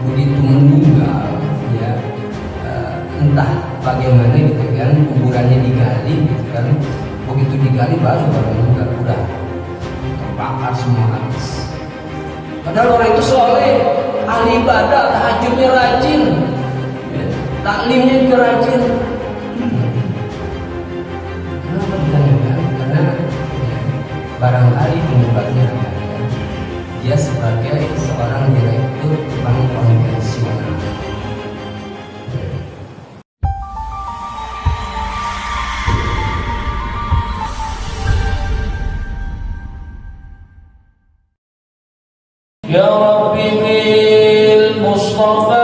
begitu meninggal ya, entah bagaimana gitu kan, kuburannya digali gitu kan, begitu digali baru meninggal, udah terbakar semua habis. Padahal orang itu soleh, ahli ibadah, tahajudnya rajin, taklimnya juga rajin. Kenapa ditanyakan? Karena barangkali penyebabnya adalah dia sebagai seorang direktur bank konvensional. Ya Rabbi bil Mustafa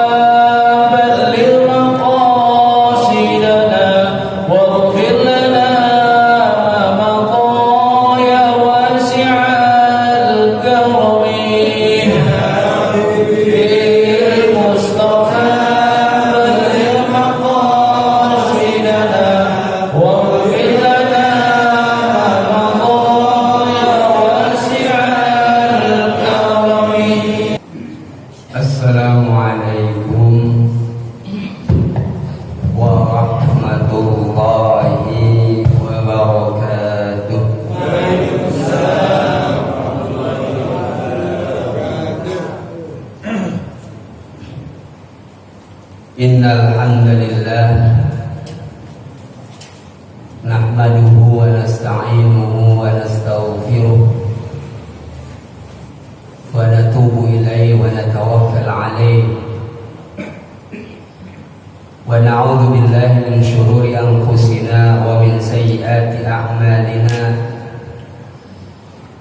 Innal hamdalillah nahmaduhu wa nasta'inuhu wa nastaghfiruh wa natubu ilayhi wa natawakkal alayhi wa na'udzu billahi min shururi anfusina wa min sayyiati a'malina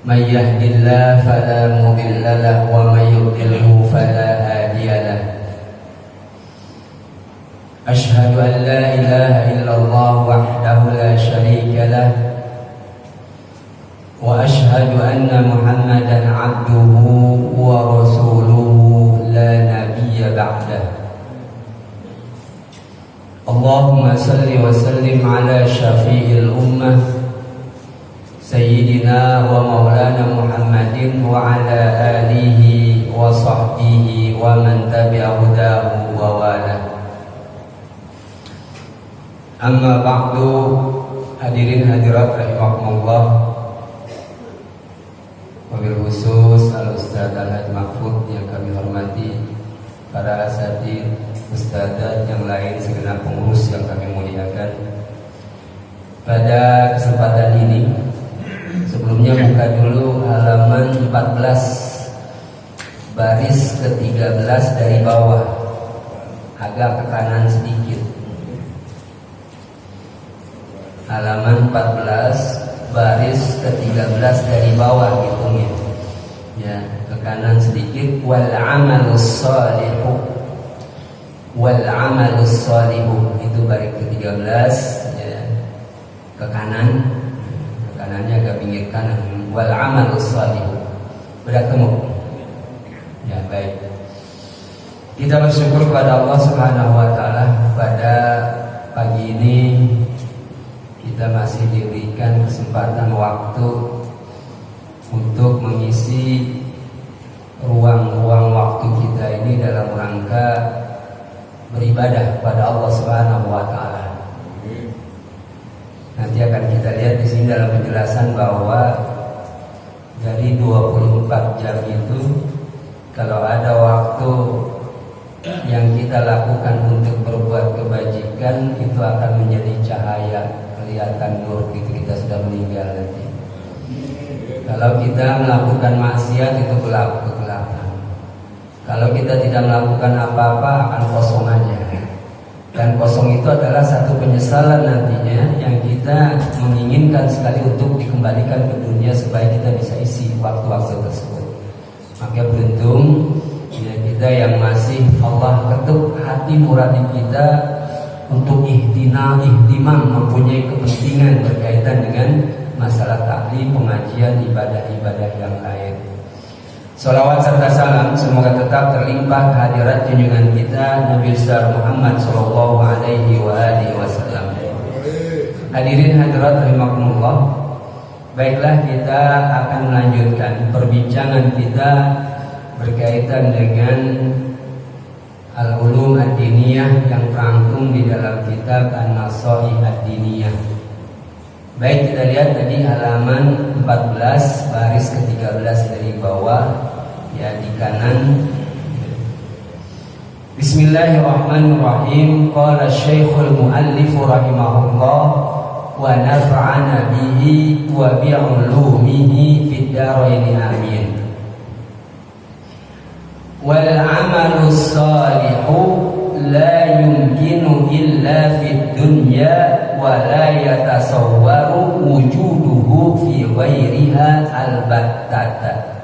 may yahdihillahu fala mudilla lahu wa may yudlilhu fala hadiya lahu. أشهد أن لا إله إلا الله وحده لا شريك له وأشهد أن محمدا عبده ورسوله لا نبي بعده. اللهم صل وسلم على شفيع الأمة سيدنا ومولانا محمد وعلى آله وصحبه ومن تبع هداه ووالاه. Amma ba'du, hadirin hadirat rahimakumullah, wabil khusus Al-Ustadz Al-Haj Mahfud yang kami hormati, para asatidz, ustadzat yang lain, segenap pengurus yang kami muliakan. Pada kesempatan ini, sebelumnya buka dulu halaman 14 baris ke-13 dari bawah, agak ke kanan sedikit. Halaman 14 baris ke-13 dari bawah hitungnya ya, ke kanan sedikit. Wal amalus shalihu, wal amalus shalihu, itu baris ke-13 ya, ke kanan, ke kanannya agak pinggir kanan. Wal amalus shalihu, udah ketemu ya. Baik, kita bersyukur kepada Allah Subhanahu wa taala pada pagi ini kita masih diberikan kesempatan waktu untuk mengisi ruang-ruang waktu kita ini dalam rangka beribadah pada Allah Subhanahu wa taala. Nanti akan kita lihat di sini dalam penjelasan bahwa dari 24 jam itu, kalau ada waktu yang kita lakukan untuk berbuat kebajikan, itu akan menjadi cahaya, kelihatan nur gitu, kita sudah meninggal nanti. Kalau kita melakukan maksiat, itu gelap, kegelapan. Kalau kita tidak melakukan apa-apa, akan kosong aja. Dan kosong itu adalah satu penyesalan nantinya, yang kita menginginkan sekali untuk dikembalikan ke dunia supaya kita bisa isi waktu-waktu tersebut. Maka beruntung ya kita yang masih Allah ketuk hati nurani kita untuk ihtimam mempunyai kepentingan berkaitan dengan masalah taklim, pengajian, ibadah-ibadah yang lain. Salawat serta salam semoga tetap terlimpah kehadirat junjungan kita Nabi besar Muhammad sallallahu alaihi wasallam. Hadirin hadirat rahimakumullah, baiklah kita akan melanjutkan perbincangan kita berkaitan dengan Al-Ulum Ad-Diniyah yang terangkum di dalam kitab An-Nasaih Ad-Diniyah. Baik, kita lihat tadi halaman 14 baris ke-13 dari bawah, ya, di kanan. Bismillahirrahmanirrahim. Qala Syekhul Muallif rahimahullah wa nafa'ana bihi wa bi'ulumihi fid dharain amin. Wal amalu salihu la yumkinu illa fid dunya wa la yatasawwaru wujuduhu fi ghairiha albattata.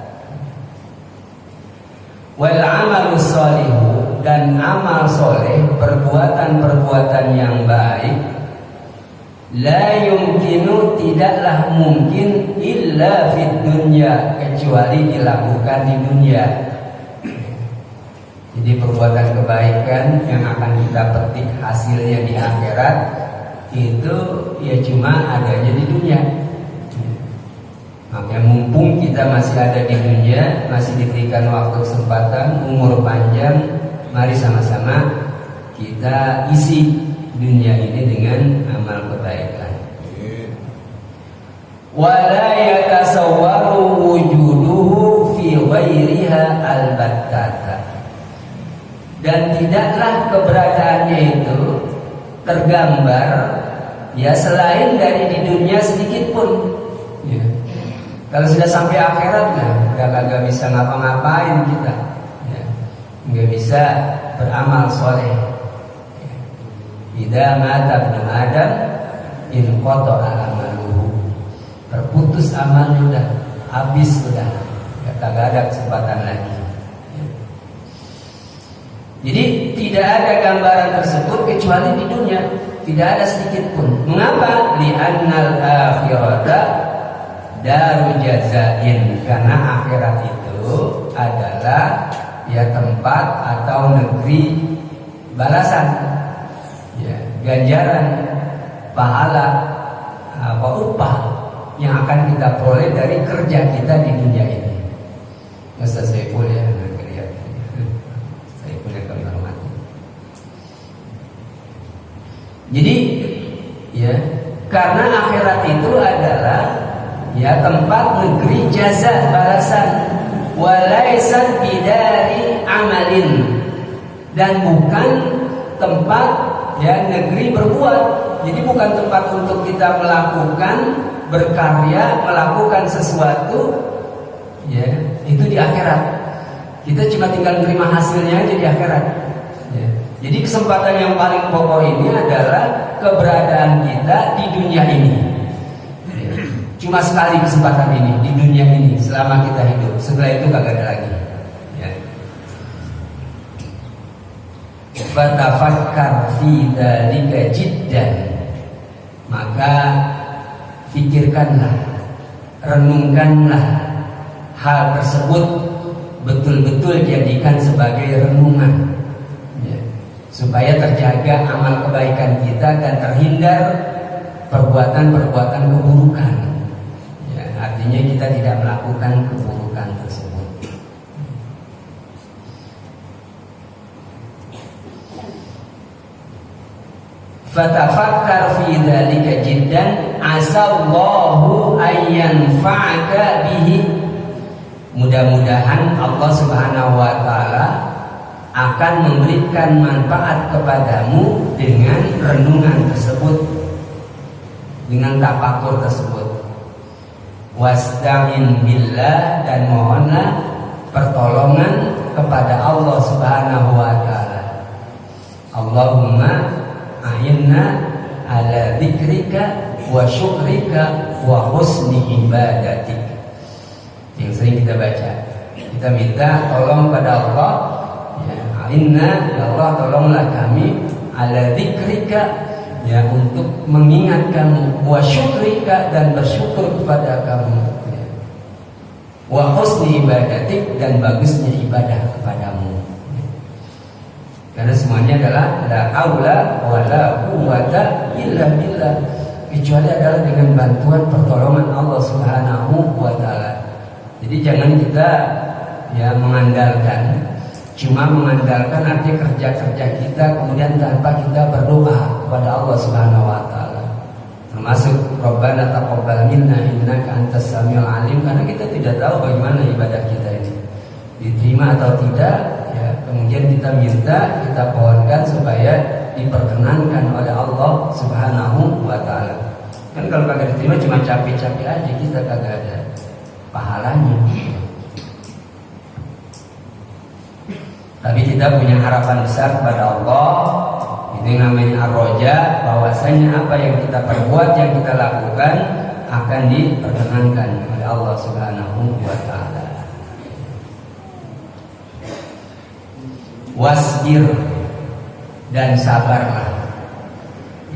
Wal amalu salihu, dan amal soleh, perbuatan-perbuatan yang baik, la yumkinu, tidaklah mungkin, illa fid dunya, kecuali dilakukan di dunia. Jadi perbuatan kebaikan yang akan kita petik hasilnya di akhirat itu ya cuma adanya di dunia. Maka mumpung kita masih ada di dunia, masih diberikan waktu, kesempatan, umur panjang, mari sama-sama kita isi dunia ini dengan amal kebaikan. Wala yatasawwaru wujuduhu fi ghairiha albattata, dan tidaklah keberadaannya itu tergambar ya selain dari di dunia sedikit pun. Ya. Kalau sudah sampai akhirat, udah kagak bisa ngapa-ngapain kita, ya. Nggak bisa beramal soleh. Idza mata ibnu Adam inqata'a amaluhu, terputus amalnya, udah habis, udah kagak ada kesempatan lagi. Jadi tidak ada gambaran tersebut kecuali di dunia, tidak ada sedikit pun. Mengapa? Li'annal akhirata daru jazain, karena akhirat itu adalah ya tempat atau negeri balasan, ya, ganjaran, pahala, upah yang akan kita peroleh dari kerja kita di dunia ini. Ustaz Saiful ya, Saiful yang kami hormati. Jadi ya, karena akhirat itu adalah ya tempat negeri jaza, balasan, walaisan bidari amalin, dan bukan tempat ya negeri berbuat. Jadi bukan tempat untuk kita melakukan, berkarya, melakukan sesuatu, ya itu di akhirat. Kita cuma tinggal menerima hasilnya aja di akhirat, ya. Jadi kesempatan yang paling pokok ini adalah keberadaan kita di dunia ini. Cuma sekali kesempatan ini di dunia ini selama kita hidup. Setelah itu kagak ada lagi. Ya. Fatafakkar fi dzalika jiddan, maka pikirkanlah, renungkanlah hal tersebut, betul-betul jadikan sebagai renungan, ya, supaya terjaga amal kebaikan kita dan terhindar perbuatan-perbuatan keburukan. Artinya kita tidak melakukan keburukan tersebut. Fatafakkar fi dzalika jiddan asallahu ayyanfa'aka bihi. Mudah-mudahan Allah Subhanahu wa taala akan memberikan manfaat kepadamu dengan renungan tersebut, dengan tafakur tersebut. Wasta'in billah, dan mohonlah pertolongan kepada Allah Subhanahu wa taala. Allahumma a'inna ala dzikrika wa syukrika wa husni ibadatik. Yang sering kita baca. Kita minta tolong pada Allah, ya, a'inna, ya Allah tolonglah kami ala dzikrika, ya, untuk mengingat kamu, wa syukrika, dan bersyukur kepada kamu, ya, wa husni ibadatik, dan bagusnya ibadah kepadamu, ya. Karena semuanya adalah la haula wa la quwwata illa billah, kecuali adalah dengan bantuan pertolongan Allah Subhanahu wa taala. Jadi jangan kita ya mengandalkan cuma mengandalkan arti kerja-kerja kita kemudian tanpa kita berdoa kepada Allah Subhanahu wa taala. Termasuk Rabbana taqabbal minna innaka antas samiul alim, karena kita tidak tahu bagaimana ibadah kita ini diterima atau tidak, ya. Kemudian kita minta, kita pohonkan supaya diperkenankan oleh Allah Subhanahu wa taala. Kan kalau kagak diterima cuma capek-capek aja, kita kagak ada pahalanya. Tapi kita punya harapan besar kepada Allah. Ini namanya ar-roja, bahwasanya apa yang kita perbuat, yang kita lakukan akan diperkenankan oleh Allah Subhanahu wa taala. Wasbir, dan sabarlah.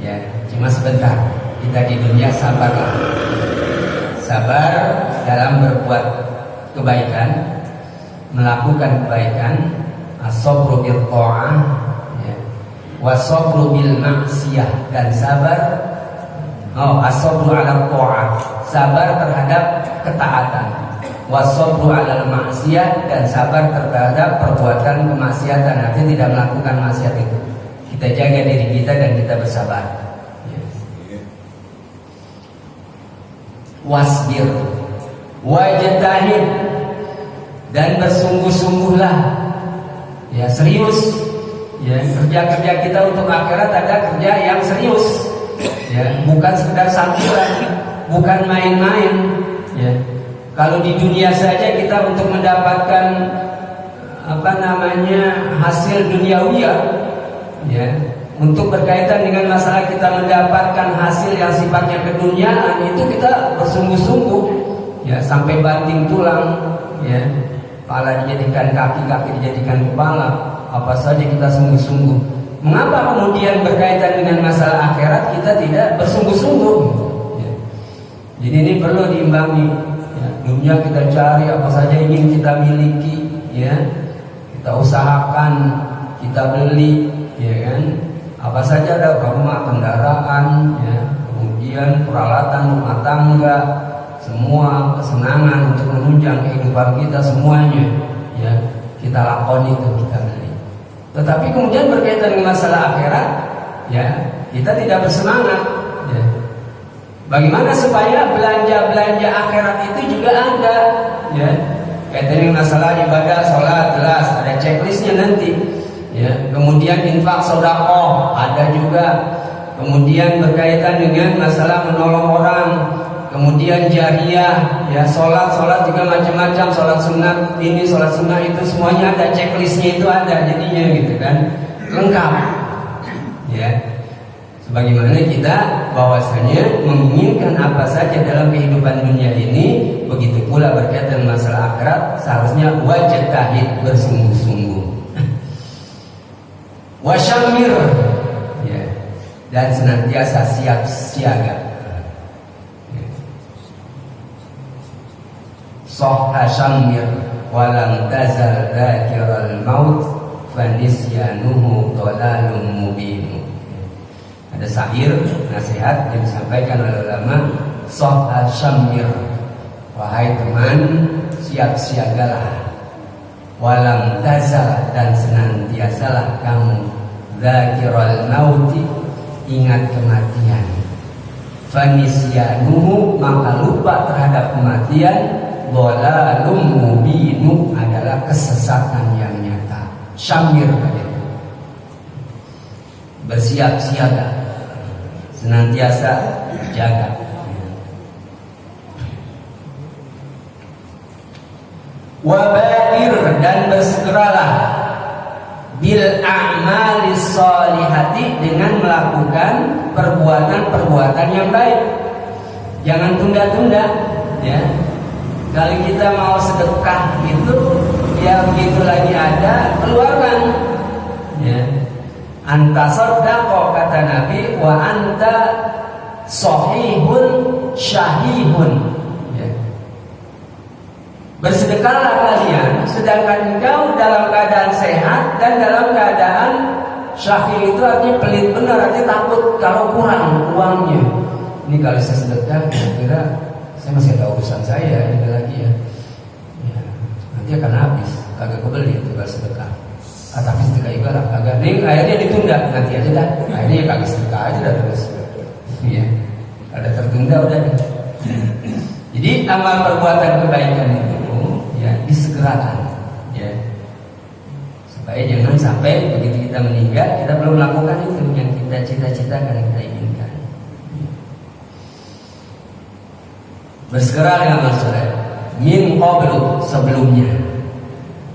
Ya, cuma sebentar. Kita di dunia sabarlah. Sabar dalam berbuat kebaikan, melakukan kebaikan, as-sabru bil ta'ah, ya. Was-sabru bil maksiyah, dan sabar as-sabru 'ala ta'ah, sabar terhadap ketaatan. Was-sabru 'ala maksiyah, dan sabar terhadap perbuatan kemaksiatan, artinya tidak melakukan maksiat itu. Kita jaga diri kita dan kita bersabar. Wasbir wajtahid, dan bersungguh-sungguhlah, ya, serius, ya, kerja-kerja kita untuk akhirat ada kerja yang serius, ya, bukan sekedar sambilan, bukan main-main, ya. Kalau di dunia saja kita untuk mendapatkan hasil duniawiyah, ya, untuk berkaitan dengan masalah kita mendapatkan hasil yang sifatnya keduniaan, itu kita bersungguh-sungguh, ya, sampai banting tulang, ya, kepala dijadikan kaki, kaki dijadikan kepala, apa saja kita sungguh-sungguh. Mengapa kemudian berkaitan dengan masalah akhirat kita tidak bersungguh-sungguh? Ya. Jadi ini perlu diimbangi. Ya. Dunia kita cari apa saja ingin kita miliki, ya, kita usahakan, kita beli, ya kan? Apa saja ada, rumah, kendaraan, ya, kemudian peralatan rumah tangga, semua kesenangan untuk menunjang kehidupan kita semuanya, ya, kita lakoni itu, kita beli. Tetapi kemudian berkaitan dengan masalah akhirat, ya, kita tidak bersemangat, ya. Bagaimana supaya belanja akhirat itu juga ada, ya. Kaitan dengan masalah ibadah, sholat, jelas ada checklistnya nanti, ya. Kemudian infak, sedekah ada juga. Kemudian berkaitan dengan masalah menolong orang, kemudian jariyah, ya, sholat juga macam-macam, sholat sunat ini, sholat sunnah itu, semuanya ada checklistnya, itu ada jadinya, gitu kan, lengkap, ya. Sebagaimana kita bahwasanya menginginkan apa saja dalam kehidupan dunia ini, begitu pula berkaitan masalah akhirat seharusnya wajtahid, bersungguh-sungguh. Wasyamir, ya, dan senantiasa siap siaga. Sahha syamir walam tazal dhakiral maut fanisyanuhu dhalalum mubin. Ada syair nasihat yang disampaikan oleh ulama, sahha syamir, wahai teman, siap siagalah, walam tazal, dan senantiasalah kamu, dhakiral mauti, ingat kematian, fanisyanuhu, maka lupa terhadap kematian, dhalalum mubinu, adalah kesesatan yang nyata. Syamir, bersiap siaga, senantiasa jaga. Wabadir, dan bersegeralah, bil a'malis sholihati, dengan melakukan perbuatan-perbuatan yang baik. Jangan tunda-tunda, ya. Kalau kita mau sedekah itu, ya begitu lagi ada, keluarkan, ya. Anta sodako, kata Nabi, wa anta sohihun syahihun, ya. Bersedekahlah kalian sedangkan engkau dalam keadaan sehat dan dalam keadaan syahih, itu artinya pelit benar, artinya takut kalau kurang uangnya. Ini kalau saya sedekah, kira-kira saya masih ada urusan saya ini lagi, ya, nanti akan habis. kagak kebeli itu kalau sedekah. Tapi sedekah juga lah kagak. Nih akhirnya ditunda, nanti aja dah. Akhirnya ya kagak sedekah aja dah terus. Iya. Ada tertunda udah nih. Jadi amal perbuatan kebaikan itu ya disegerakan, ya. Supaya jangan sampai begitu kita meninggal kita belum melakukan itu yang kita cita-citakan, kita inginkan. Bersegera dengan masalah min qablu, sebelumnya.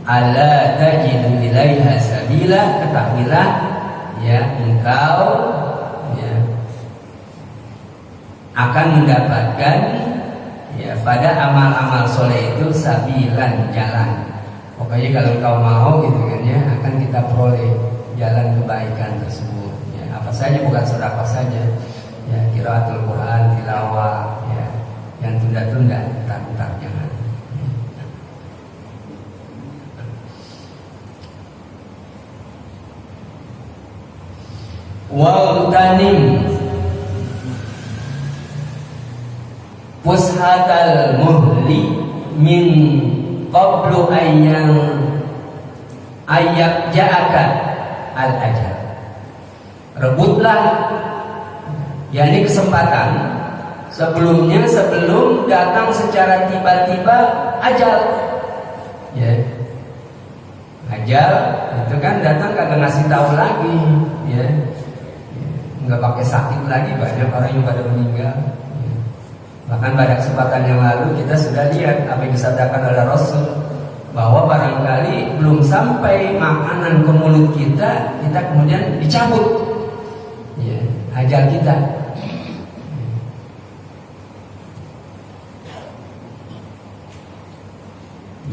Ala tajidu ilaiha sabila, ketahuilah ya engkau ya akan mendapatkan ya pada amal-amal soleh itu sabilan, jalan. Pokoknya kalau engkau mau gitu kan ya, akan kita peroleh jalan kebaikan tersebut. Ya, apa saja, bukan sedekah saja. Ya, qiraatul Quran, tilawah, ya. Yang tunda-tunda, entar jangan. Wa'tanim pushatal muhli min qablu ayak ja'aka al ajal. Rebutlah yakni kesempatan sebelum datang secara tiba-tiba ajal. Ya. Ajal itu kan datang kagak ngasih tahu lagi, ya. Nggak pakai sakit lagi, banyak orang yang pada meninggal. Bahkan pada kesempatan yang lalu kita sudah lihat apa yang disabdakan oleh Rasul, bahwa barangkali belum sampai makanan ke mulut kita kemudian dicabut, ya, ajal kita.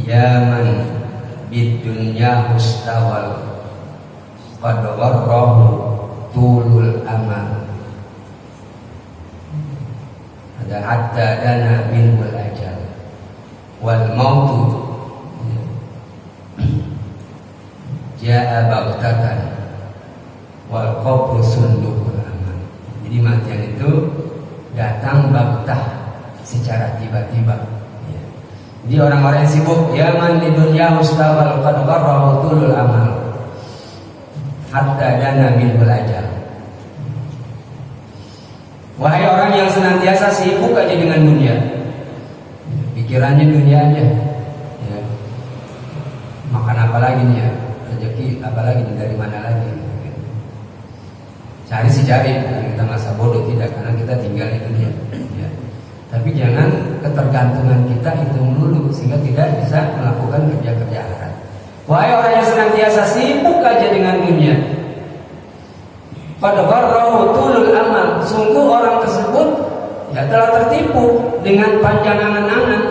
Ya man bidunya mustawal qad warrahu tulul amal. Ada hatta dana minhul ajal wal mautu ja'a baghtatan wal qabru sundukul amal. Jadi matian itu datang baghtah, secara tiba-tiba. Jadi orang-orang yang sibuk, ya man di dunia mustawal qad warrahu tulul amal hatta dana minhul ajal. Wahai orang yang senantiasa sibuk aja dengan dunia, pikirannya dunia aja, ya. Makan apa lagi nih ya, rezeki apa lagi nih, dari mana lagi, cari kita masa bodoh tidak, karena kita tinggal di dunia, ya. Tapi jangan ketergantungan kita itu melulu sehingga tidak bisa melakukan kerja-kerja akhirat. Wahai orang yang senantiasa sibuk aja dengan dunia, pada warrahu tulul amal, sungguh orang tersebut ya telah tertipu dengan panjang angan-angan.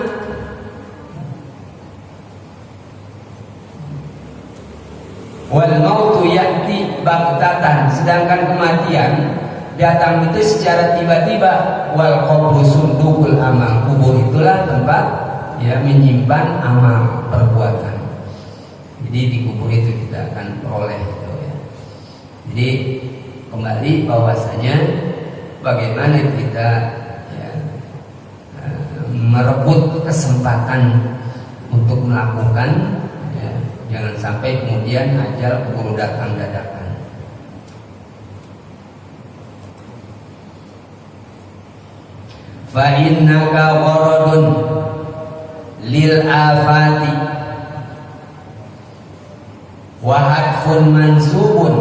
Wal mautu ya'ti baghtatan, sedangkan kematian datang itu secara tiba-tiba. Wal qabru sundukul amal, kubur itulah tempat ya menyimpan amal perbuatan. Jadi di kubur itu kita akan peroleh itu ya. Jadi kembali bahwasanya bagaimana kita ya, merebut kesempatan untuk melakukan ya, jangan sampai kemudian ajal keburu datang dadakan. Fa innaka waradun lil afati wa hadfun mansubun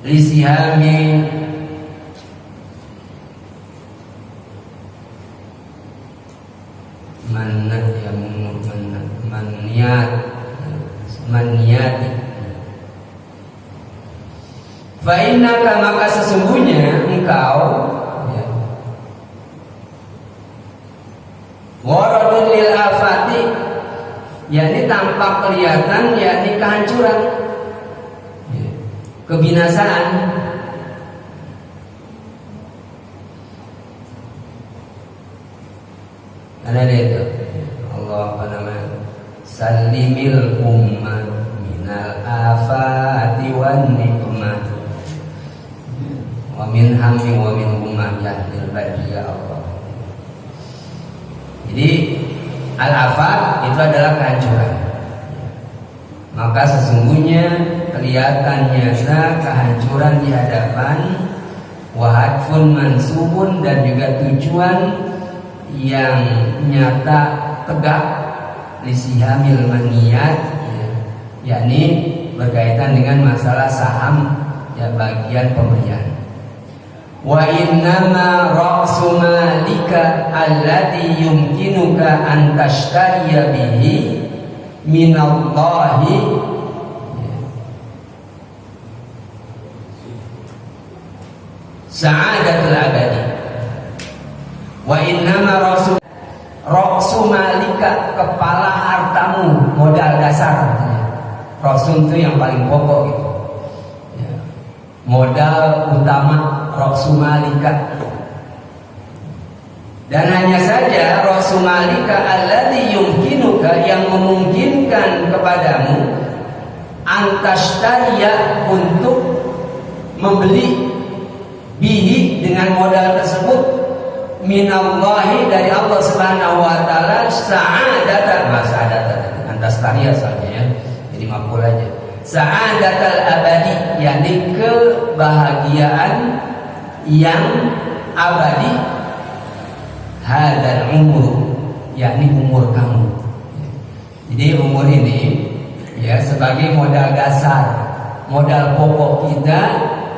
lisihami maniyati. Fa innaka, maka sesungguhnya engkau ya, waradun lil afati, yakni tampak kelihatan, yakni kehancuran, kebinasaan. Ada itu Allah apa namanya, salimil ummat minal afati wan nikmat wa min hammi wa min ummah yahdil badi ya Allah. Jadi al-afat itu adalah kehancuran. maka sesungguhnya kelihatan nyata kehancuran di hadapan, wahadfun mansubun, dan juga tujuan yang nyata tegak lisihamil maniyat, yakni berkaitan dengan masalah saham, ya, bagian pemberian. Wa innama ra'su malika alladhi yumkinuka an tashtariya bihi minallahi sa'adatul abadi. Wa innama ra'su malika, kepala hartamu, modal dasar. Ra'su itu yang paling pokok gitu. Ya. Modal utama ra'su malika. Dan hanya saja ra'su malika alladhi yumkinuka, yang memungkinkan kepadamu antashtariya, untuk membeli bihi, dengan modal tersebut, minallahi, dari Allah Subhanahu wa taala, sa'adatan, antashtariya saja ya. Jadi makul aja. Sa'adatal abadi, yakni kebahagiaan yang abadi. Hadal umur, yakni umur kamu. Jadi umur ini, ya, sebagai modal dasar, modal pokok kita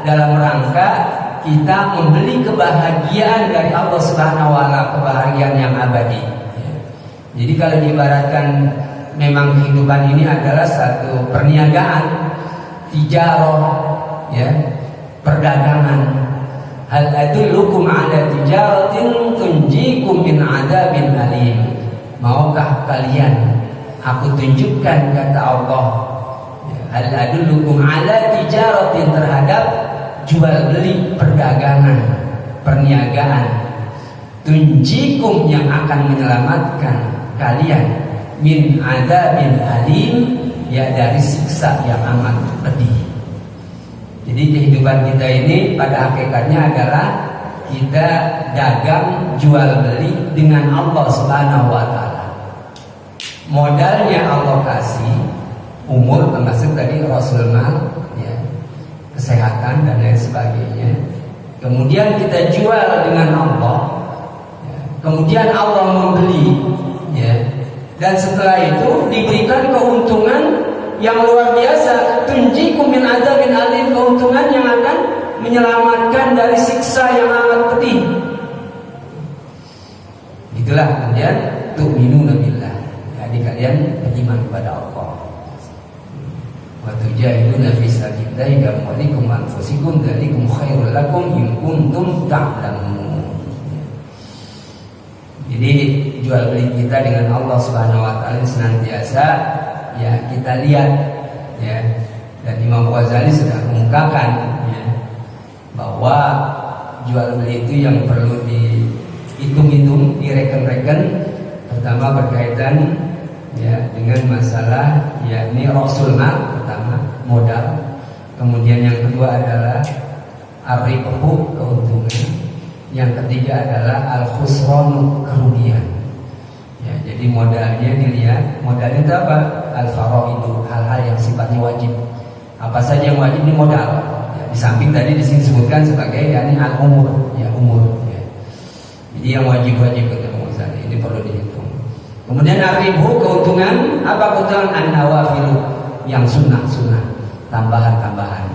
dalam rangka kita membeli kebahagiaan dari Allah Subhanahu wa taala, kebahagiaan yang abadi. Jadi kalau diibaratkan, memang kehidupan ini adalah satu perniagaan, tijarah, ya, perdagangan. Hal adullukum ala tijaratin tunjikum min adabin alim. Maukah kalian aku tunjukkan, kata Allah, hal adullukum ala tijaratin, terhadap jual beli, perdagangan, perniagaan, tunjikum, yang akan menyelamatkan kalian, min adabin alim, ya, dari siksa yang amat pedih. Jadi kehidupan kita ini pada hakikatnya adalah kita dagang jual beli dengan Allah Subhanahu wa taala. Modalnya Allah kasih, umur, termasuk tadi rasul mal, ya, kesehatan dan lain sebagainya. Kemudian kita jual dengan Allah, ya. Kemudian Allah membeli, ya. Dan setelah itu diberikan keuntungan yang luar biasa, tunjikum min adzabin alim, keuntungan yang akan menyelamatkan dari siksa yang amat pedih. Itulah kemudian tu'minuna billah, jadi kalian beriman kepada Allah. Wa tujahiduna fi sabilillah bi amwalikum wa anfusikum, dzalikum khairul lakum in kuntum ta'lamun. Jadi jual beli kita dengan Allah Subhanahu wa taala senantiasa, ya, kita lihat, ya, dan Imam Ghazali sudah mengungkapkan, ya, bahwa jual beli itu yang perlu dihitung-hitung, direken-reken, pertama berkaitan, ya, dengan masalah, ya, ini rasul mal, pertama modal, kemudian yang kedua adalah ar-ribhu, keuntungan, yang ketiga adalah al-khusranu, kerugian. Ya, jadi modalnya dilihat, modalnya itu apa? Al-faraidu, hal-hal yang sifatnya wajib. Apa saja yang wajib ini modal. Ya, di samping tadi disini disebutkan sebagai, yakni al-umur, ya, umur. Ya. Jadi yang wajib-wajib itu ini perlu dihitung. Kemudian ar-ribhu, keuntungan, apa keuntungan? An-nawafilu, yang sunnah-sunnah, tambahan-tambahan.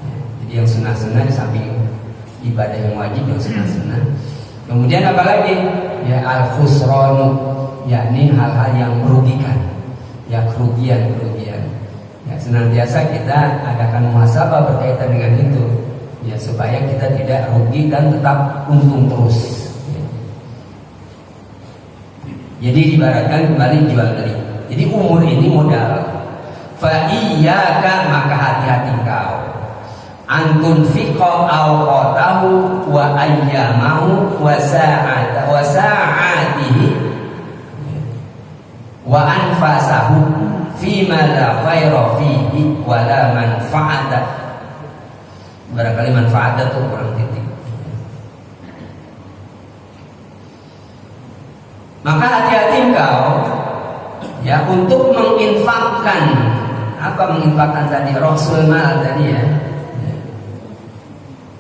Ya, jadi yang sunnah-sunnah di samping ibadah yang wajib, yang sunnah-sunnah. Kemudian apa lagi? Ya, al-khusranu, yakni hal-hal yang merugikan, ya, kerugian. Ya, senantiasa kita adakan muhasabah berkaitan dengan itu, ya, supaya kita tidak rugi dan tetap untung terus. Ya. Jadi ibaratkan kembali jual beli. Jadi umur ini modal. Fa iyyaka, maka hati-hati kau, antun fiqa awqatahu wa ayyamahu wa sa'atihi wa anfasahu fima la khaira fihi wa la manfa'ata. Barangkali manfaat itu kurang titik. Maka hati-hati engkau, ya, untuk menginfakkan apa menginfakkan tadi? Rasul mal tadi ya.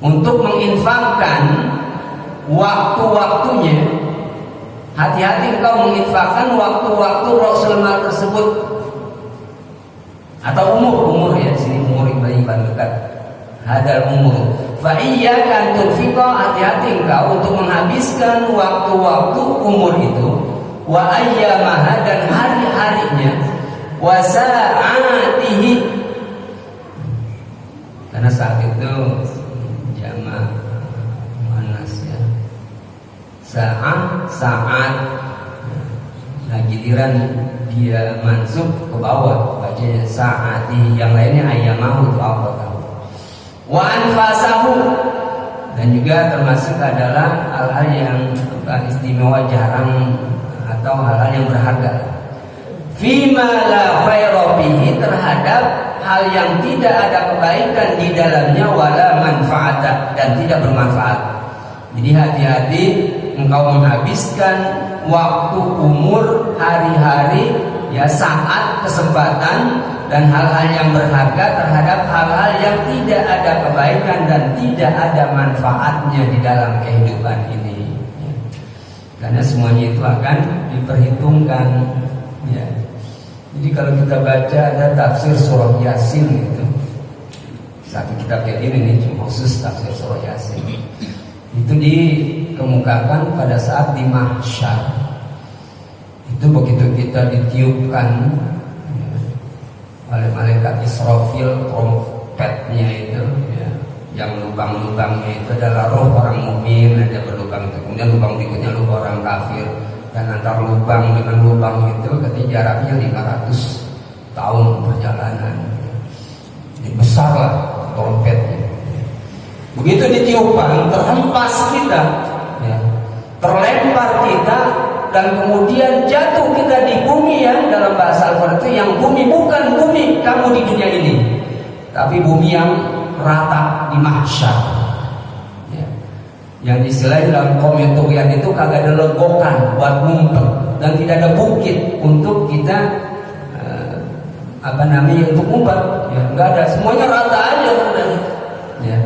Untuk menginfakkan waktu-waktunya. Hati-hati engkau menginfakkan waktu-waktu Rasul mal tersebut. Atau umur ya, sini umur paling dekat. Hadal umur. Fa iyyaka an tunfiqa, hati-hati engkau untuk menghabiskan waktu-waktu umur itu. Wa ayyamaha, dan hari-harinya. Wa sa'atihi, karena saat itu jamak muannas ya. Saat. Nah giliran dia mansub ke bawah bacanya saati, yang lainnya ayyamahu itu apa tahu. Wa anfasahu, dan juga termasuk adalah hal-hal yang istimewa, jarang, atau hal-hal yang berharga. Fima la khaira fihi, terhadap hal yang tidak ada kebaikan di dalamnya, wala manfaata, dan tidak bermanfaat. Jadi hati-hati engkau menghabiskan waktu, umur, hari-hari, ya, saat, kesempatan, dan hal-hal yang berharga terhadap hal-hal yang tidak ada kebaikan dan tidak ada manfaatnya di dalam kehidupan ini. Ya. Karena semuanya itu akan diperhitungkan. Ya. Jadi kalau kita baca ada tafsir surah Yasin gitu. Satu kitab kayak ini cuma khusus tafsir surah Yasin. Itu dikemukakan pada saat di mahsyar. Itu begitu kita ditiupkan oleh malaikat Israfil trompetnya itu ya, yang lubang-lubangnya itu adalah roh orang mukmin, ada berlubang itu. Kemudian lubang berikutnya roh orang kafir, dan antar lubang dengan lubang itu ketika jaraknya 500 tahun perjalanan. Jadi besar lah trompetnya. Begitu ditiupkan, terhempas kita ya, terlempar kita, dan kemudian jatuh kita di bumi, yang dalam bahasa Al-Quran itu yang bumi bukan bumi kamu di dunia ini, tapi bumi yang rata di mahsyar ya. Yang istilahnya dalam komentar itu kagak ada legokan buat ngumpet, dan tidak ada bukit untuk kita untuk ngumpet ya, nggak ada, semuanya rata aja ya.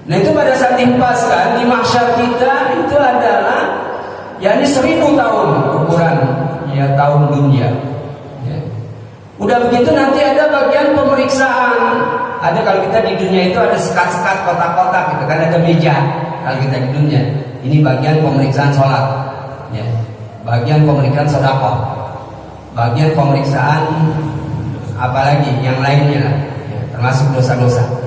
Nah itu pada saat dihempaskan di mahsyar kita itu adalah yakni 1000 tahun ukuran ya tahun dunia ya. Udah begitu nanti ada bagian pemeriksaan. Ada kalau kita di dunia itu ada sekat-sekat kotak-kotak gitu kan, ada meja. Kalau kita di dunia ini bagian pemeriksaan sholat ya, bagian pemeriksaan sedekah, bagian pemeriksaan apalagi yang lainnya ya, termasuk dosa-dosa gitu.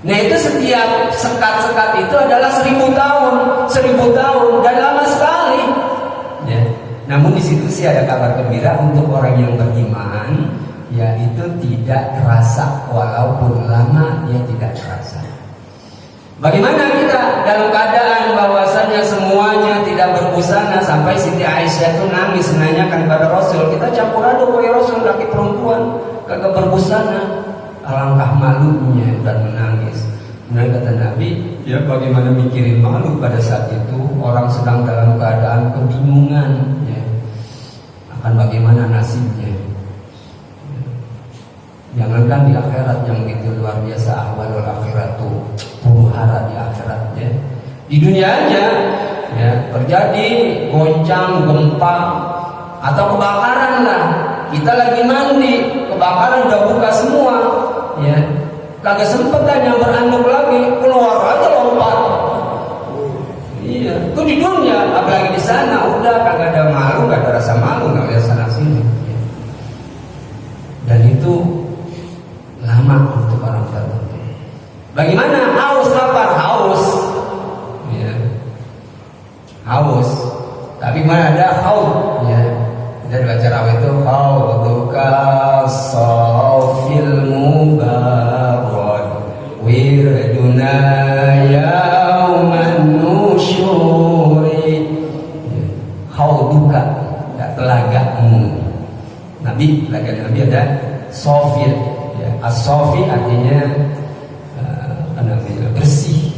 Nah itu setiap sekat-sekat itu adalah 1000 tahun, 1000 tahun, dan lama sekali. Ya. Namun di situ sih ada kabar gembira untuk orang yang beriman, yaitu tidak terasa, walaupun lama dia tidak terasa. Bagaimana kita dalam keadaan bahwasannya semuanya tidak berbusana, sampai Siti Aisyah itu nangis menanyakan kepada Rasul, kita campur aduk ya Rasul, laki perempuan kagak berbusana. Alangkah malunya dan menangis. Kemudian kata Nabi, ya bagaimana mikirin malu pada saat itu orang sedang dalam keadaan kebingungan ya, akan bagaimana nasibnya. Jangankan di akhirat yang begitu luar biasa, ahwalul akhirat tuh huru hara di akhirat ya. Di dunia aja ya terjadi goncang, gempa, atau kebakaran lah. Kita lagi mandi, kebakaran udah buka semua ya, kagak sempet kan yang beranduk lagi, keluar aja lompat. Iya, itu di dunia, apalagi di sana udah kagak ada malu, kagak ada rasa malu, nggak lihat sana sini. Dan itu lama untuk orang tertentu. Bagaimana haus, lapar, haus, ya, haus. Tapi mana ada haus, ya. Kita baca rawat itu khawduka sawfil mubarad wirduna yauman nusyuri. Khawduka, telagamu. Nabi, telaga Nabi ada sofil ya. As-sofi artinya bersih,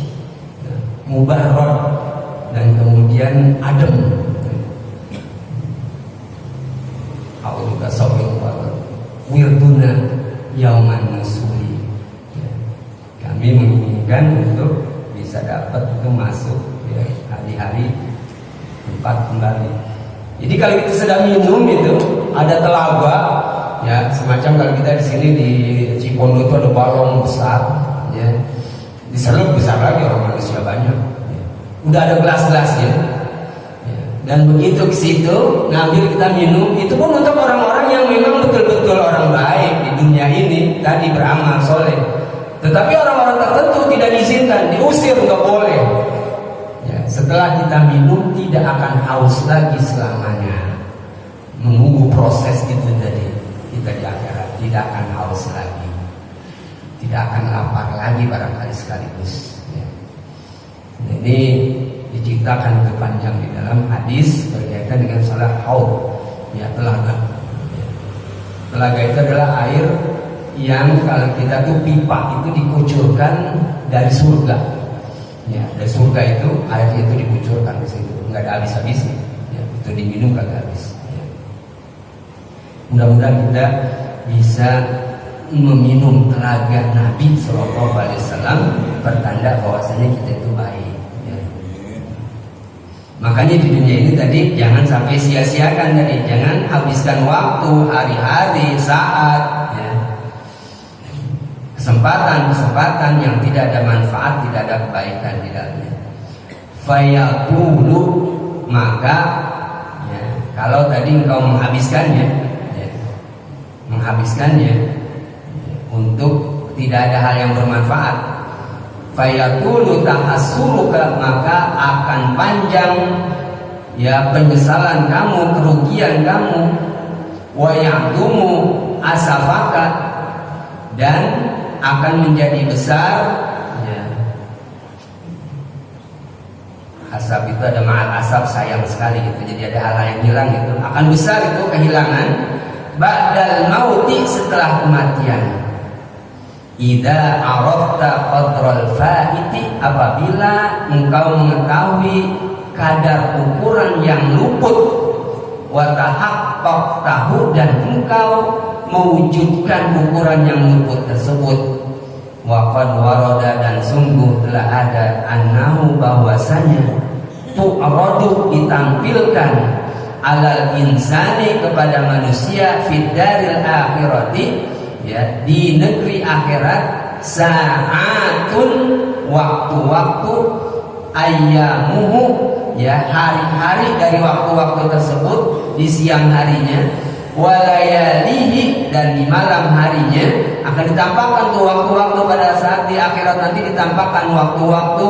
mubarad, dan kemudian adem. wirduna yauman nusuli. Ya. Kami menginginkan untuk bisa dapat itu masuk ya, hari-hari tempat kembali. Jadi kalau kita sedang minum itu ada telaga, ya semacam kalau kita di sini di Cipondo itu ada balong besar, ya diselup besar lagi, orang manusia banyak. Ya. Udah ada gelas-gelasnya, ya. Dan begitu ke situ ngambil kita minum, itu pun untuk orang-orang yang memang betul-betul orang baik di dunia ini, tadi beramal soleh. Tetapi orang-orang tertentu tidak diizinkan, diusir, nggak boleh. Setelah kita minum tidak akan haus lagi selamanya. Menunggu proses itu tadi, kita di akhirat tidak akan haus lagi, tidak akan lapar lagi barangkali sekaligus. Ya. Ini diceritakan lebih panjang di dalam hadis berkaitan dengan salat haud, ya telaga. Ya. Telaga itu adalah air yang kalau kita tuh pipa itu dikucurkan dari surga. Ya, dari surga itu airnya itu dikucurkan ke situ, nggak ada habis-habisnya. Ya, itu diminum kagak habis. Ya. Mudah-mudahan kita bisa meminum telaga Nabi Sallallahu Alaihi Wasallam, pertanda bahwasanya kita itu baik. Ya. Makanya di dunia ini tadi jangan sampai sia-siakan tadi, jangan habiskan waktu, hari-hari, saat. Ya. Kesempatan yang tidak ada manfaat, tidak ada kebaikan di dalamnya. Fayaqulu, maka ya, kalau tadi engkau menghabiskannya, ya, ya, untuk tidak ada hal yang bermanfaat, fayaqulu tahassuruka, maka akan panjang ya penyesalan kamu, kerugian kamu, wa ya'dumu asafaka, dan akan menjadi besar ya. Asap itu ada ma'al asap, sayang sekali gitu. Jadi ada hal-hal yang hilang gitu. Akan besar itu kehilangan ba'dal mauti, setelah kematian. Idza arafta qadral fa'iti, apabila engkau mengetahui kadar ukuran yang luput, wa tahaqqaqtahu, dan engkau mewujudkan ukuran yang luput tersebut. Waqad warada, dan sungguh telah ada, annahu, bahwasanya tu'radu, ditampilkan, alal insani, kepada manusia, fid daril akhirati, ya di negeri akhirat, sa'atun, waktu-waktu, ayyamuhu, ya hari-hari dari waktu-waktu tersebut di siang harinya, walayalihi, dan di malam harinya. Akan ditampakkan tuh waktu-waktu pada saat di akhirat nanti, ditampakkan waktu-waktu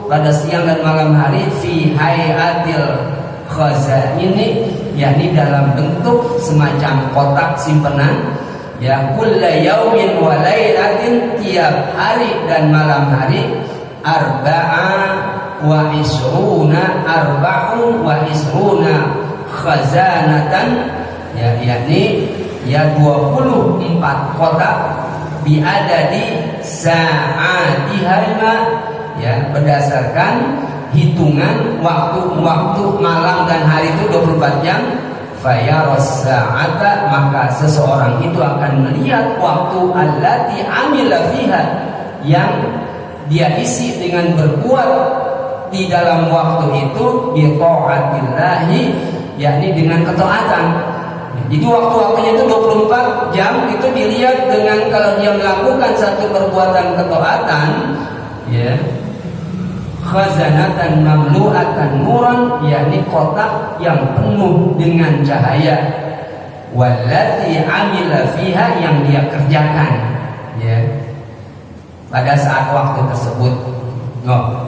pada siang dan malam hari, fi hayatil khazaini, yakni dalam bentuk semacam kotak simpenan, ya kulla yaumin wa lailatin, tiap hari dan malam hari, arba'un wa isruna khazanatan, ya yakni ya 24 kotak, biadadi sa'atihima, ya berdasarkan hitungan waktu malam dan hari itu 24 jam. Fayaras sa'ata, maka seseorang itu akan melihat waktu allati amila fiha, yang dia isi dengan berbuat di dalam waktu itu, bi ta'atillahi, yakni dengan ketaatan. Jadi waktu-waktunya itu 24 jam itu dilihat dengan kalau dia melakukan satu perbuatan ketaatan, ya khazanatan mamlu'atan nuran, yakni kotak yang penuh dengan cahaya, wallati amila fiha, yang dia kerjakan ya pada saat waktu tersebut.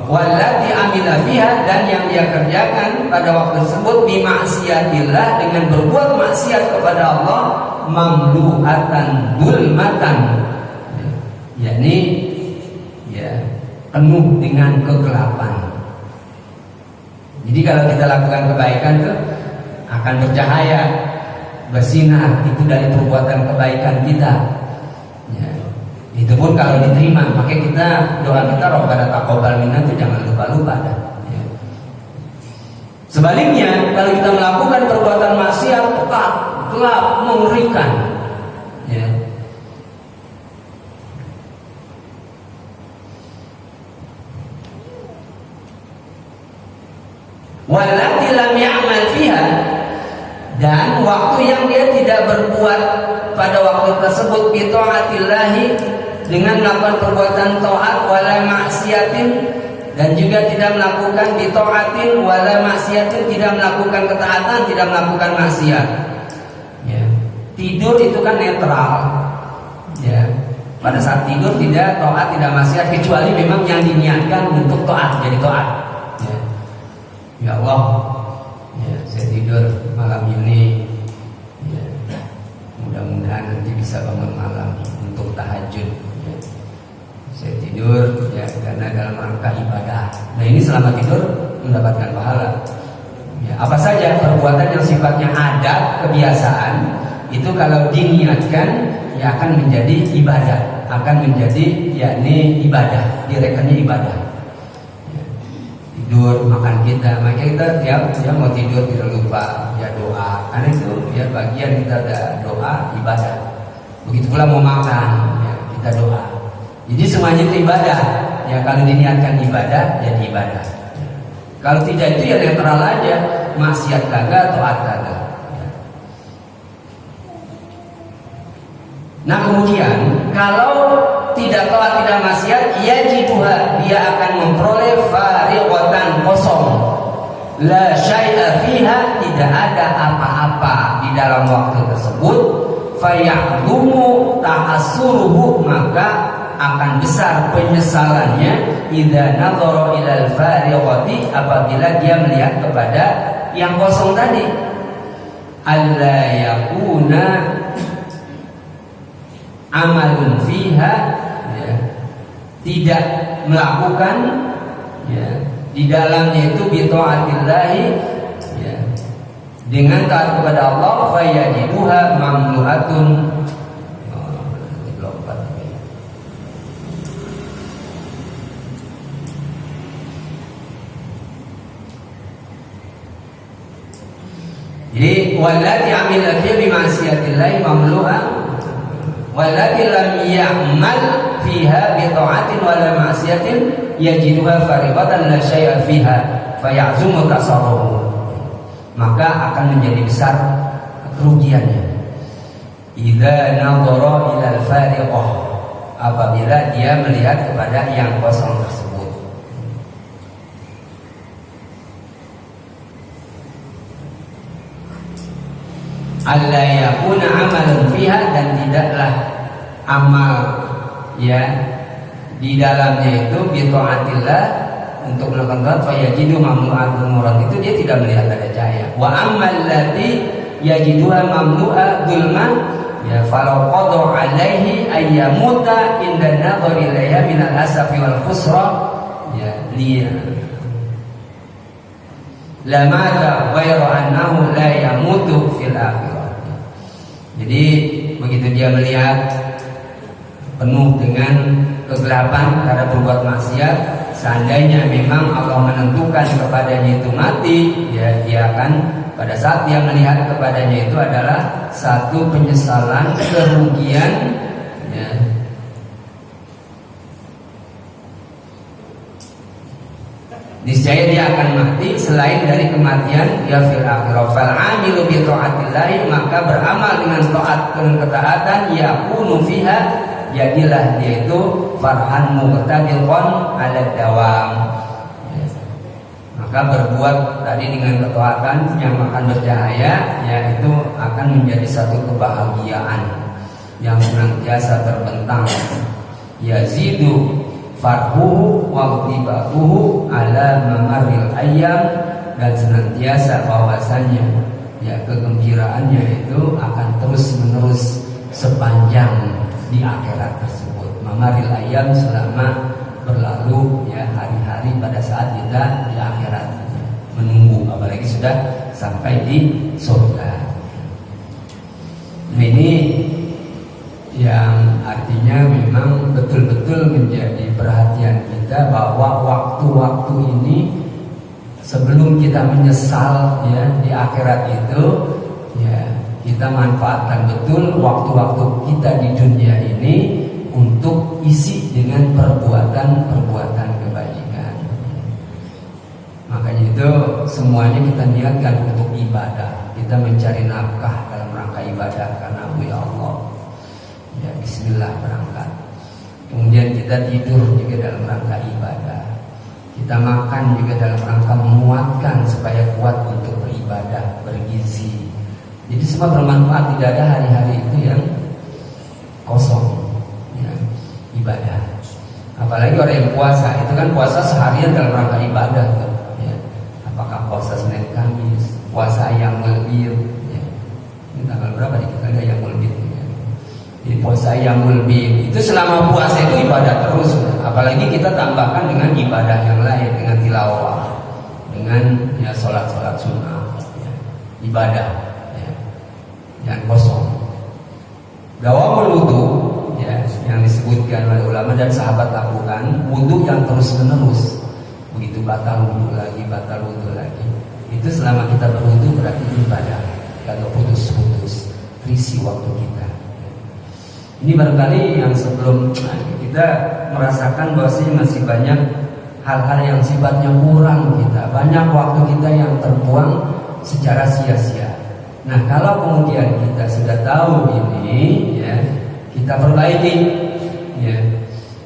Wallati amila fiha, dan yang dia kerjakan pada waktu tersebut, bimaksiatillah, dengan berbuat maksiat kepada Allah, mamlu'atan dulmatan, yakni ya penuh dengan kegelapan. Jadi kalau kita lakukan kebaikan itu akan bercahaya, bersinar, itu dari perbuatan kebaikan kita. Ya. Itu pun kalau diterima, maka kita doa kita Rabbana taqabbal minna itu jangan lupa-lupa dah. Ya. Sebaliknya, kalau kita melakukan perbuatan maksiat, pekat, gelap, mengerikan, ya, Wallati lam ya'mal fiha, dan waktu yang dia tidak berbuat pada waktu tersebut bi taatillahi, dengan melakukan perbuatan taat, wala maksiatin, dan juga tidak melakukan bi taatin wala maksiatin, tidak melakukan ketaatan, tidak melakukan maksiat. Ya. Tidur itu kan netral. Ya. Pada saat tidur tidak taat, tidak maksiat, kecuali memang yang diniatkan untuk taat, jadi taat. Ya, ya Allah, ya, saya tidur malam ini, ya, mudah-mudahan nanti bisa bangun malam untuk tahajud. Ya. Saya tidur ya karena dalam rangka ibadah. Nah ini selama tidur mendapatkan pahala. Ya, apa saja perbuatan yang sifatnya adat, kebiasaan, itu kalau diniatkan ya akan menjadi ibadah, akan menjadi yakni ibadah, direkannya ibadah. Ya. Tidur, makan kita, maka kita ya mau tidur tidak lupa ya doa, karena itu ya bagian kita ada doa ibadah. Begitu pula mau makan ya kita doa. Jadi semuanya itu ibadah. Ya kalau diniatkan ibadah jadi ibadah. Ya. Kalau tidak itu ya netral aja, maksiat kagak, taat kagak. Nah kemudian kalau tidak taat, tidak maksiat, yajiduha, dia akan memperoleh fariqatan, kosong, la syai'a fiha, tidak ada apa-apa di dalam waktu tersebut, faya'dumu ta'assuruhu, maka akan besar penyesalannya idza nadhara ilal fariqati, apabila dia melihat kepada yang kosong tadi. Alla yakuna amalun fiha, ya, tidak melakukan ya, di dalamnya itu bi taatillahi, ya, dengan taat kepada Allah, fayajiduha mamlu'atun. Jadi wallati amila fiha bi ma'siyatillahi mamlu'a, wallati lam ya'mal fiha bi ta'atin wala ma'siyatin yajiduha fariqatan la syai'a fiha faya'zumu tasarruhu, maka akan menjadi besar kerugiannya. Idza nadhara ila al-fariqah, apabila dia melihat kepada yang kosong tersebut. Alla yakuna amalan fiha, dan tidaklah amal ya di dalamnya itu bi taatillah, untuk melakukan taat, fa yajidu mamlu'atun murad, itu dia tidak melihat ada cahaya. Wa ammal lati yajiduha mamlu'a dzulman, ya falau qada alaihi ayyamuta inda nadhari ilayha min al-asafi wal khusra, ya liya lamata ghairu annahu la yamutu fil akhirah. Jadi begitu dia melihat penuh dengan kegelapan karena berbuat maksiat, seandainya memang Allah menentukan kepadanya itu mati, ya dia akan, pada saat dia melihat kepadanya itu adalah satu penyesalan, kerugian, ya. Niscaya dia akan mati selain dari kematian ya fil akhirah. Fal amilu bi taatillahi, maka beramal dengan taat, dengan ketaatan, yakunu fiha, jadilah dia itu farhan muqtadiqan ala dawam. Maka berbuat tadi dengan ketaatan yang akan bercahaya, yaitu akan menjadi satu kebahagiaan yang senantiasa terbentang. Yazidu farhuhu wa tibahuhu ala mamaril ayyam, dan senantiasa bahwasannya ya kegembiraannya itu akan terus menerus sepanjang di akhirat tersebut. Mamaril ayyam, selama berlalu ya hari-hari pada saat kita di akhirat menunggu, apalagi sudah sampai di surga. Nah ini yang artinya memang betul-betul menjadi perhatian kita bahwa waktu-waktu ini sebelum kita menyesal ya di akhirat itu, ya kita manfaatkan betul waktu-waktu kita di dunia ini untuk isi dengan perbuatan-perbuatan kebajikan. Makanya itu semuanya kita niatkan untuk ibadah. Kita mencari nafkah dalam rangka ibadah karena ya Allah. Ya bismillah berangkat. Kemudian kita tidur juga dalam rangka ibadah. Kita makan juga dalam rangka menguatkan supaya kuat untuk beribadah, bergizi. Jadi semua bermanfaat, tidak ada hari-hari itu yang kosong ya, ibadah. Apalagi orang yang puasa, itu kan puasa seharian dalam rangka ibadah tuh, ya. Apakah puasa Senin Kamis, puasa Ayyamul Bid ya. Ini tanggal berapa nih kita ada Ayyamul Bid ya. Di puasa Ayyamul Bid itu selama puasa itu ibadah terus ya. Apalagi kita tambahkan dengan ibadah yang lain, dengan tilawah, dengan ya sholat-sholat sunnah ya. Ibadah ya. Yang kosong. Dawamul wudu ya, yang disebutkan oleh ulama dan sahabat lakukan, wudu yang terus menerus. Begitu batal wudu lagi, batal wudu lagi. Itu selama kita berwudu berarti ibadah. Kalau putus-putus, risi waktu kita. Ini barangkali yang sebelum kita merasakan bahwasanya masih banyak hal-hal yang sifatnya kurang kita, banyak waktu kita yang terbuang secara sia-sia. Nah, kalau kemudian kita sudah tahu ini, ya, kita perbaiki, ya.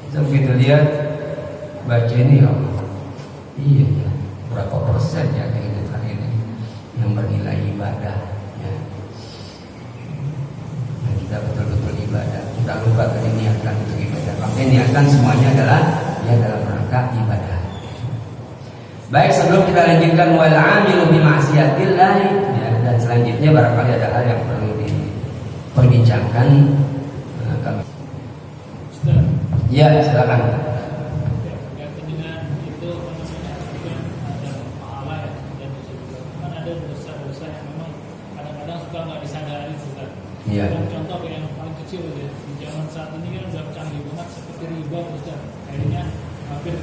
Kita begitu lihat baca ini, oh, iya, ya, berapa persen ya kehidupan ini yang bernilai ibadah, ya. Nah, kita betul-betul ibadah. Kita lupa tadi niatkan untuk ibadah. Makanya niatkan semuanya adalah ya dalam rangka ibadah. Baik, sebelum kita lanjutkan wal amilu bi ma'siyatillah ya, dan selanjutnya barangkali ada hal yang perlu diperbincangkan kami. Ya, silakan. Ya, dengan itu kan ada pahala ya, dan kan ada dosa-dosa yang memang kadang-kadang suka nggak disadari Ustaz. Iya. Contoh kayak yang paling kecil ya, di zaman saat ini kan udah canggih banget seperti riba Ustaz. Akhirnya hampir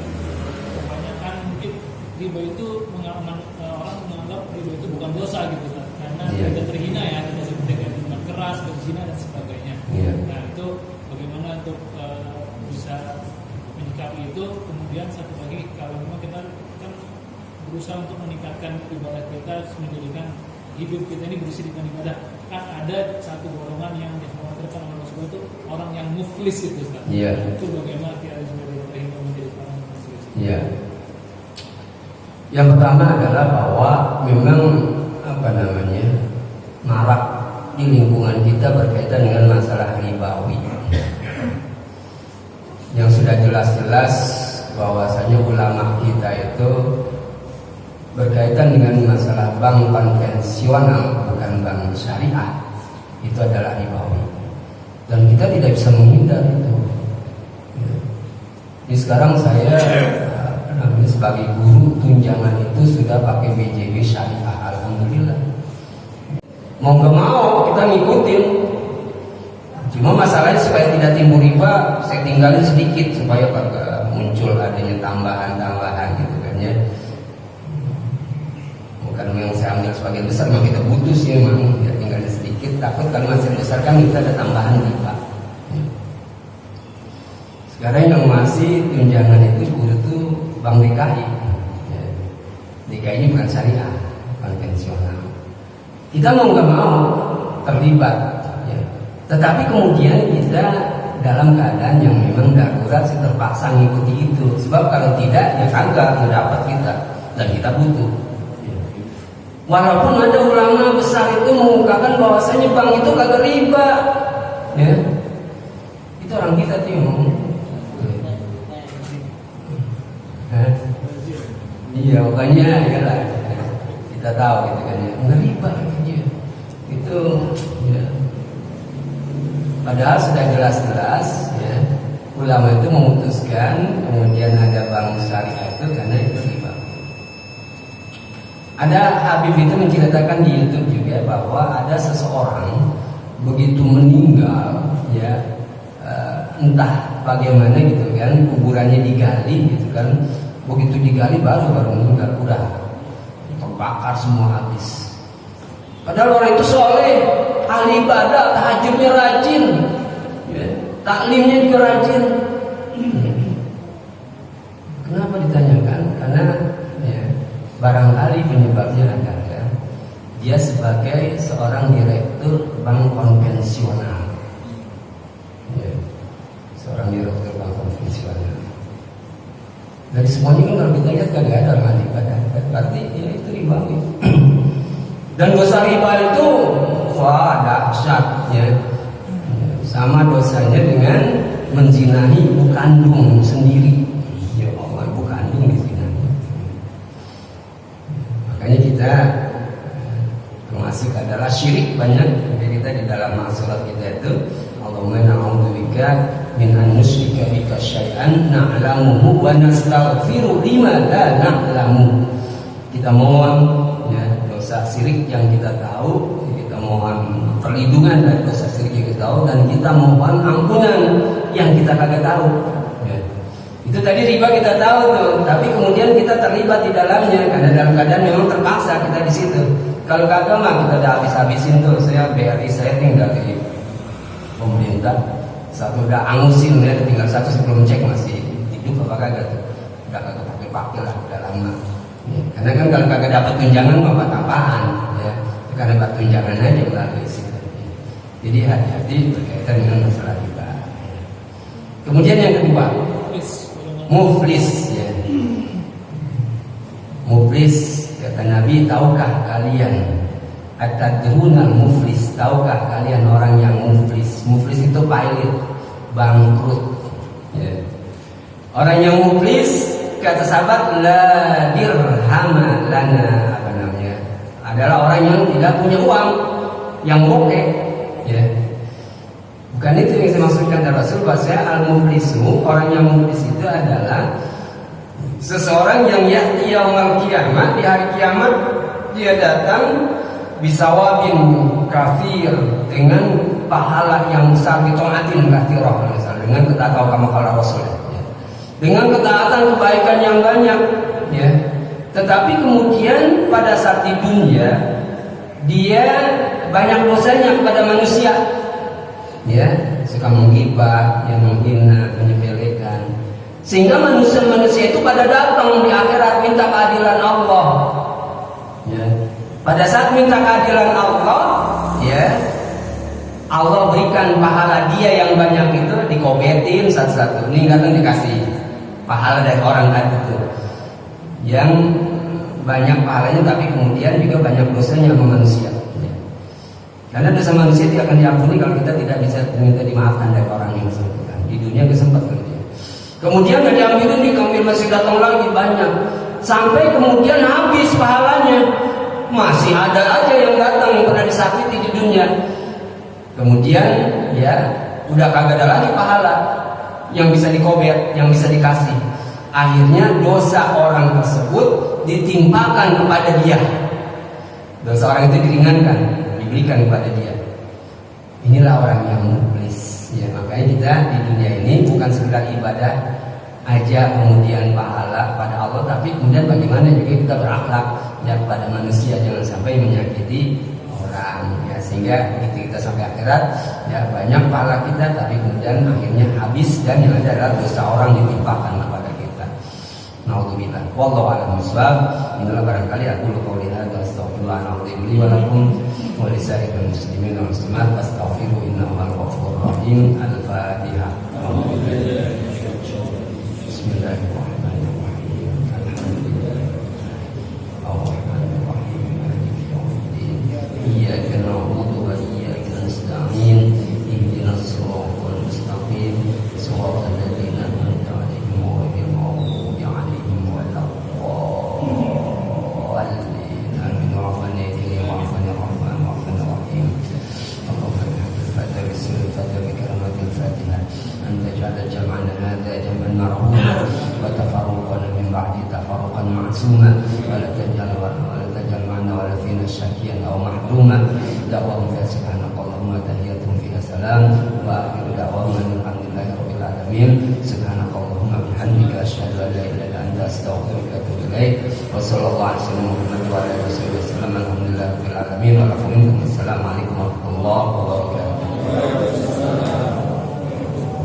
kebanyakan mungkin riba itu orang menganggap riba itu bukan dosa gitu Ustaz. Karena tidak terhina ya, tidak seperti kayak minuman keras, berzina dan sebagainya. Iya. Nah, itu bagaimana untuk bisa menyikapi itu. Kemudian satu lagi, kalau memang kita kan berusaha untuk meningkatkan ibadah kita, menjadikan hidup kita ini berisi dengan ibadah, kan ada satu golongan yang dikhawatirkan oleh Rasulullah itu orang yang muflis itu Ustaz. Iya. Itu bagaimana kita harus terhindar menjadi orang muflis. Iya. Yang pertama adalah bahwa memang marak di lingkungan kita berkaitan dengan masalah ribawi. Yang sudah jelas-jelas bahwasanya ulama kita itu berkaitan dengan masalah bank konvensional, bukan bank syariah, itu adalah ribawi. Dan kita tidak bisa menghindar itu. Jadi sekarang saya sebagai guru tunjangan itu sudah pakai BJB syariah, alhamdulillah. Mau nggak mau kita ngikutin. Cuma masalahnya supaya tidak timbul riba, saya tinggalin sedikit supaya muncul adanya tambahan-tambahan gitu kan ya. Bukan yang saya ambil sebagian besar, memang kita butuh sih memang ya, tinggalin sedikit. Takut kalau masih besar kan kita ada tambahan riba. Sekarang yang masih tunjangan itu guru tuh Bank DKI. Ya. DKI ini bukan syariah, konvensional. Kita mau nggak mau terlibat. Ya. Tetapi kemudian kita dalam keadaan yang memang darurat sih terpaksa ngikuti itu. Sebab kalau tidak ya kagak dapat kita dan kita butuh. Ya. Walaupun ada ulama besar itu mengungkapkan bahwasanya bank itu kagak riba. Ya. Itu orang kita tuh yang ngomong. Iya, makanya ya lah kita tahu gitu kan ya, nggak riba gitu. Itu ya. Padahal sudah jelas-jelas ya, ulama itu memutuskan kemudian ada bank syariah itu karena itu riba. Ada Habib itu menceritakan di YouTube juga bahwa ada seseorang begitu meninggal ya, entah bagaimana gitu kan, kuburannya digali gitu kan. Begitu digali baru meninggal, udah terbakar semua habis. Padahal orang itu soleh, ahli ibadah, tahajudnya rajin, ya, taklimnya juga rajin. Kenapa ditanyakan? Karena ya, barangkali kali penyebabnya adalah dia sebagai seorang direktur bank konvensional. Ya, seorang direktur bank konvensional. Dari semuanya kan kalau kita lihat kagak ada orang ahli ibadah, berarti ya itu riba. Dan dosa riba itu wah dahsyat ya. Sama dosanya dengan menzinahi ibu kandung sendiri. Ya Allah, ibu kandung dizinahi. Makanya kita termasuk adalah syirik banyak. Jadi kita di dalam surat kita itu Allahumma na'udzubika min an nusyrika bika syai'an na'lamuhu wa nastaghfiru lima la na'lamu. Kita mohon ya, dosa syirik yang kita tahu, kita mohon perlindungan dari dosa syirik yang kita tahu, dan kita mohon ampunan yang kita kagak tahu ya. Itu tadi riba kita tahu tuh, tapi kemudian kita terlibat di dalamnya karena dalam keadaan memang terpaksa kita di situ. Kalau kagak mah kita udah habis-habisin tuh. Saya BRI saya tinggal di pemerintah, satu udah angusin ya, tinggal satu sebelum cek masih hidup apa kagak tuh, udah kagak pakai lah, udah lama ya. Karena kan kalau kagak dapat tunjangan mah buat apaan ya, karena dapat tunjangan aja melalui situ. Jadi hati-hati berkaitan dengan masalah riba. Kemudian yang kedua, muflis ya. Muflis kata Nabi, tahukah kalian atadrunal muflis, tahukah kalian orang yang muflis? Muflis itu pailit, bangkrut ya. Orang yang muflis kata sahabat la dirhama lana, apa namanya, adalah orang yang tidak punya uang, yang bokeh ya. Bukan itu yang saya maksudkan dari Rasul. Bahasa al-muflisu, orang yang muflis itu adalah seseorang yang ya'ti yaumal qiyamah, di hari kiamat dia datang bisawabin kafir, dengan pahala yang besar, bitaatin katsirah, dengan ketaatan kama qala Rasul ya. Dengan ketaatan kebaikan yang banyak ya. Tetapi kemudian pada saat di dunia dia banyak dosanya kepada manusia ya, suka menghibah, yang menghina, menyepelekan, sehingga manusia-manusia itu pada datang di akhirat minta keadilan Allah ya. Pada saat minta keadilan Allah ya, Allah berikan pahala dia yang banyak itu, dikobetin satu-satu. Ini kadang dikasih pahala dari orang tadi itu yang banyak pahalanya, tapi kemudian juga banyak dosanya sama manusia ya. Karena dosa manusia tidak akan diampuni kalau kita tidak bisa minta dimaafkan dari orang yang bersangkutan. Di dunia kesempatan dia. Kemudian gak diambilin, diambil masih datang lagi banyak, sampai kemudian habis pahalanya. Masih ada aja yang datang yang pernah disakiti di dunia. Kemudian ya udah kagak ada lagi pahala yang bisa dikobet, yang bisa dikasih. Akhirnya dosa orang tersebut ditimpakan kepada dia. Dosa orang itu diringankan, diberikan kepada dia. Inilah orang yang muflis ya. Makanya kita di dunia ini bukan sekedar ibadah aja kemudian pahala pada Allah, tapi kemudian bagaimana juga kita berakhlak ya pada manusia, jangan sampai menyakiti orang ya, sehingga begitu kita sampai akhirat ya banyak pahala kita, tapi kemudian akhirnya habis dan yang ada adalah dosa orang ditimpakan kepada kita. Naudzubillah. Wallahu a'lam bishawab. Inilah barangkali aku qouli hadza astaghfirullahaladzim li wa lakum wa lisa'iril muslimin wal muslimat fastaghfiru innahu al-ghafurur rahim. Al-Fatihah. Bismillahirrahmanirrahim. Alhamdulillah. Ar-Rahmanir-Rahim. Maliki yaumiddin. Iyyaka na'budu wa iyyaka nasta'in. Ihdinas siratal mustaqim. Shiratal ladzina an'amta 'alaihim ghairil maghdubi 'alaihim waladdallin. Amin. Rabbana ighfir warhamna warhamna rahim. Allahumma fadhil bismillahir rahmanir rahim. Anta ja'ala jam'ana hadza jam'an marhuma wa tafarruqana min ba'di tafarruqan ma'suma wa la taj'al ma'ana wa la fina syakiyyan aw mahduma. Da'wahum fiha subhanakallahumma tahiyyatuhum fiha salam wa akhiru da'wahum alhamdulillahi rabbil alamin. Subhanakallahumma bihamdika asyhadu an la ilaha illa anta astaghfiruka wa atubu ilaik. Wa sallallahu alaihi wa sallam Muhammad wa alihi wasallam. Alhamdulillahi rabbil alamin. Wa